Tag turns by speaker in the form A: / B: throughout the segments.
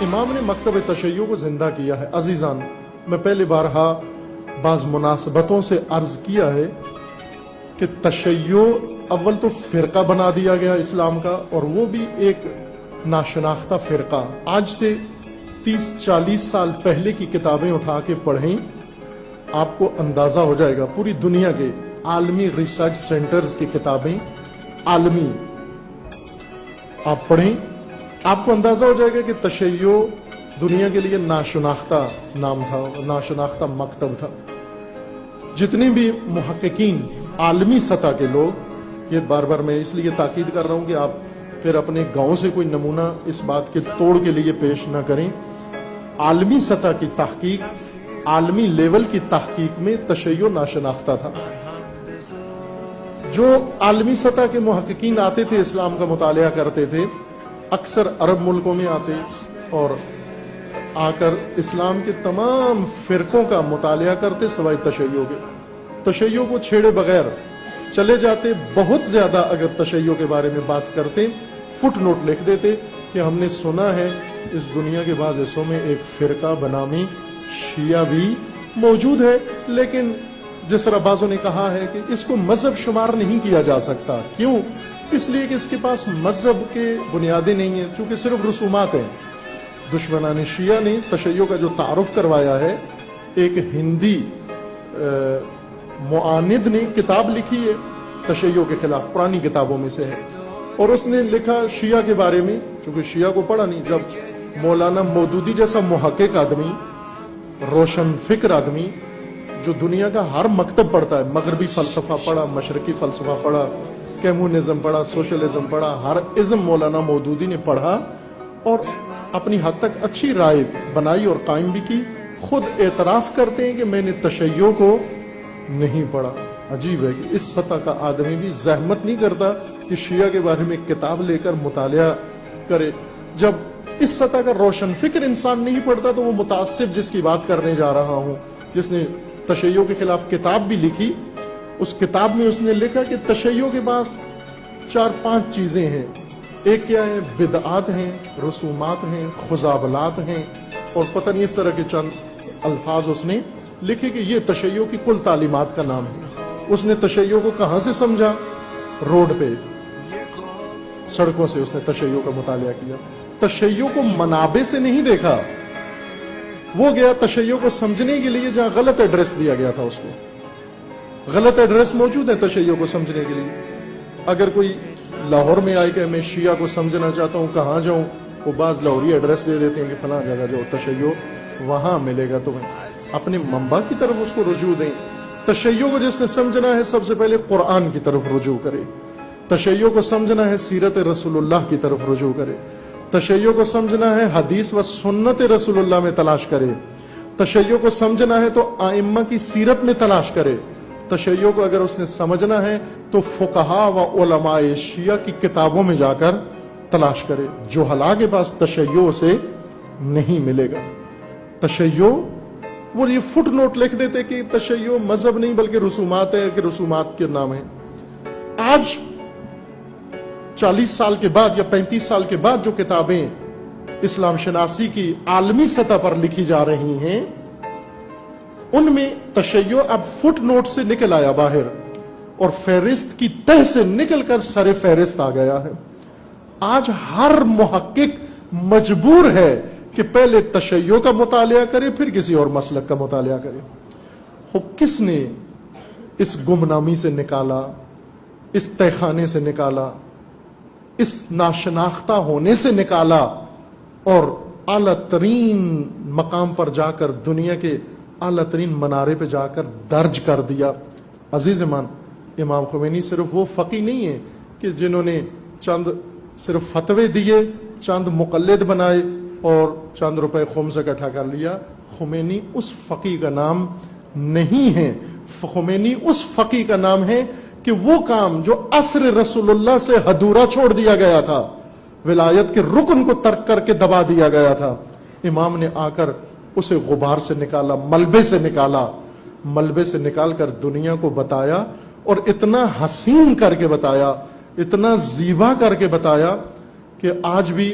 A: امام نے مکتب تشیع کو زندہ کیا ہے۔ عزیزان، میں پہلے بارہا بعض مناسبتوں سے عرض کیا ہے کہ تشیع اول تو فرقہ بنا دیا گیا اسلام کا، اور وہ بھی ایک ناشناختہ فرقہ۔ آج سے 30-40 سال پہلے کی کتابیں اٹھا کے پڑھیں، آپ کو اندازہ ہو جائے گا، پوری دنیا کے عالمی ریسرچ سینٹرز کی کتابیں عالمی آپ پڑھیں، آپ کو اندازہ ہو جائے گا کہ تشیع دنیا کے لیے ناشناختہ نام تھا، ناشناختہ مکتب تھا۔ جتنے بھی محققین عالمی سطح کے لوگ، یہ بار بار میں اس لیے تاکید کر رہا ہوں کہ آپ پھر اپنے گاؤں سے کوئی نمونہ اس بات کے توڑ کے لیے پیش نہ کریں، عالمی سطح کی تحقیق، عالمی لیول کی تحقیق میں تشیع ناشناختہ تھا۔ جو عالمی سطح کے محققین آتے تھے، اسلام کا مطالعہ کرتے تھے، اکثر عرب ملکوں میں آتے اور آ کر اسلام کے تمام فرقوں کا مطالعہ کرتے سوائے تشیع کے۔ تشیع کو چھیڑے بغیر چلے جاتے، بہت زیادہ اگر تشیع کے بارے میں بات کرتے فٹ نوٹ لکھ دیتے کہ ہم نے سنا ہے اس دنیا کے بعض حصوں میں ایک فرقہ بنامی شیعہ بھی موجود ہے، لیکن جس طرح بعضوں نے کہا ہے کہ اس کو مذہب شمار نہیں کیا جا سکتا۔ کیوں؟ اس لیے کہ اس کے پاس مذہب کے بنیادیں نہیں ہیں، چونکہ صرف رسومات ہیں۔ دشمنان شیعہ نے تشیع کا جو تعارف کروایا ہے، ایک ہندی معاند نے کتاب لکھی ہے تشیع کے خلاف، پرانی کتابوں میں سے ہے، اور اس نے لکھا شیعہ کے بارے میں، چونکہ شیعہ کو پڑھا نہیں۔ جب مولانا مودودی جیسا محقق آدمی، روشن فکر آدمی، جو دنیا کا ہر مکتب پڑھتا ہے، مغربی فلسفہ پڑھا، مشرقی فلسفہ پڑھا، کمیونزم پڑھا، سوشلزم پڑھا، ہر ازم مولانا مودودی نے پڑھا اور اپنی حد تک اچھی رائے بنائی اور قائم بھی کی۔ خود اعتراف کرتے ہیں کہ میں نے تشیع کو نہیں پڑھا۔ عجیب ہے کہ اس سطح کا آدمی بھی زحمت نہیں کرتا کہ شیعہ کے بارے میں کتاب لے کر مطالعہ کرے۔ جب اس سطح کا روشن فکر انسان نہیں پڑھتا تو وہ متعصب جس کی بات کرنے جا رہا ہوں، جس نے تشیع کے خلاف کتاب بھی لکھی، اس کتاب میں اس نے لکھا کہ تشیع کے پاس 4-5 چیزیں ہیں۔ ایک کیا ہے؟ بدعات ہیں، رسومات ہیں، خزابلات ہیں، اور پتہ نہیں اس طرح کے چند الفاظ اس نے لکھے کہ یہ تشیع کی کل تعلیمات کا نام ہے۔ اس نے تشیع کو کہاں سے سمجھا؟ روڈ پہ، سڑکوں سے اس نے تشیع کا مطالعہ کیا۔ تشیع کو منابع سے نہیں دیکھا، وہ گیا تشیع کو سمجھنے کے لیے جہاں غلط ایڈریس دیا گیا تھا۔ اس کو غلط ایڈریس موجود ہے تشیع کو سمجھنے کے لیے۔ اگر کوئی لاہور میں آئے کہ میں شیعہ کو سمجھنا چاہتا ہوں، کہاں جاؤں؟ وہ بعض لاہوری ایڈریس دے دیتے ہیں کہ فلاں جگہ جاؤ، تشیع وہاں ملے گا تمہیں۔ اپنے منبع کی طرف اس کو رجوع دیں۔ تشیع کو جس نے سمجھنا ہے سب سے پہلے قرآن کی طرف رجوع کرے۔ تشیع کو سمجھنا ہے سیرت رسول اللہ کی طرف رجوع کرے۔ تشیع کو سمجھنا ہے حدیث و سنت رسول اللہ میں تلاش کرے۔ تشیع کو سمجھنا ہے تو ائمہ کی سیرت میں تلاش کرے۔ تشیع کو اگر اس نے سمجھنا ہے تو فقہا و علماء شیعہ کی کتابوں میں جا کر تلاش کرے۔ جہلاء کے پاس تشیع سے نہیں ملے گا۔ تشیع وہ یہ فٹ نوٹ لکھ دیتے کہ تشیع مذہب نہیں بلکہ رسومات ہے، کہ رسومات کے نام ہے۔ آج 40 سال کے بعد یا 35 سال کے بعد جو کتابیں اسلام شناسی کی عالمی سطح پر لکھی جا رہی ہیں، ان میں تشیع اب فٹ نوٹ سے نکل آیا باہر، اور فہرست کی تہ سے نکل کر سر فہرست آ گیا ہے۔ آج ہر محقق مجبور ہے کہ پہلے تشیع کا مطالعہ کرے پھر کسی اور مسلک کا مطالعہ کرے۔ خب کس نے اس گمنامی سے نکالا، اس تہخانے سے نکالا، اس ناشناختہ ہونے سے نکالا، اور اعلیٰ ترین مقام پر جا کر، دنیا کے اعلیٰ ترین منارے پہ جا کر درج کر دیا؟ عزیز ایمان، امام خمینی صرف وہ فقی نہیں ہیں کہ جنہوں نے چند صرف فتوے دیے، چند مقلد بنائے اور چند روپے خم سے اکٹھا کر لیا۔ خمینی اس فقی کا نام نہیں ہے۔ خمینی اس فقی کا نام ہے کہ وہ کام جو عصر رسول اللہ سے ادھورا چھوڑ دیا گیا تھا، ولایت کے رکن کو ترک کر کے دبا دیا گیا تھا، امام نے آ کر اسے غبار سے نکالا، ملبے سے نکالا، ملبے سے نکال کر دنیا کو بتایا، اور اتنا حسین کر کے بتایا، اتنا زیبا کر کے بتایا کہ آج بھی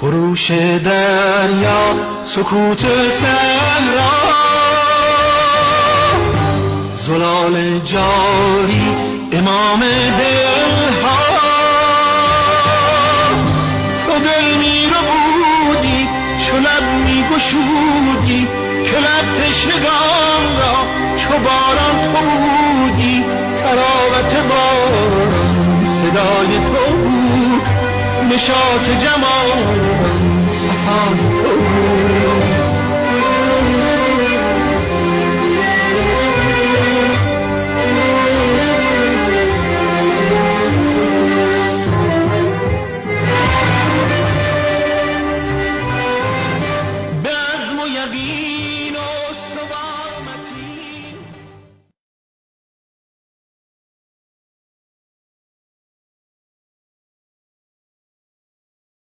B: خروش دریا، سکوت صحرا، زلال جاری، امام دلها، تو دل می ربودی، چو لب می گشودی، که لب تشنگان را چو باران بودی، تراوت باران صدای تو بود، نشاط جمال صفای